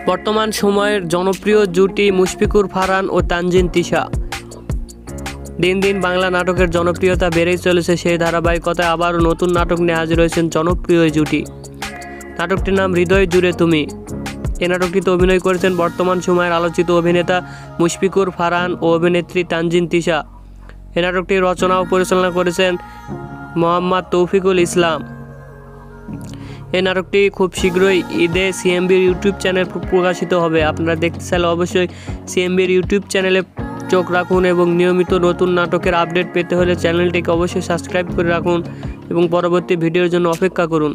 বর্তমান সময়ের জনপ্রিয় জুটি মুশফিকুর ফারহান ও তানজিন তিশা। দিন দিন বাংলা নাটকের জনপ্রিয়তা বেড়েই চলেছে। সেই ধারাবাহিকতায় আবারও নতুন নাটক নিয়ে হাজির হয়েছেন জনপ্রিয় এই জুটি। নাটকটির নাম হৃদয় জুড়ে তুমি। এই নাটকটিতে অভিনয় করেছেন বর্তমান সময়ের আলোচিত অভিনেতা মুশফিকুর ফারহান ও অভিনেত্রী তানজিন তিশা। এই নাটকটির রচনা ও পরিচালনা করেছেন মোহাম্মদ তৌফিকুল ইসলাম। এই নাটকটি খুব শীঘ্রই ঈদে সিএমবির ইউটিউব চ্যানেল প্রকাশিত হবে। আপনারা দেখতে চাইলে অবশ্যই সিএমবির ইউটিউব চ্যানেলে চোখ রাখুন এবং নিয়মিত নতুন নাটকের আপডেট পেতে হলে চ্যানেলটিকে অবশ্যই সাবস্ক্রাইব করে রাখুন এবং পরবর্তী ভিডিওর জন্য অপেক্ষা করুন।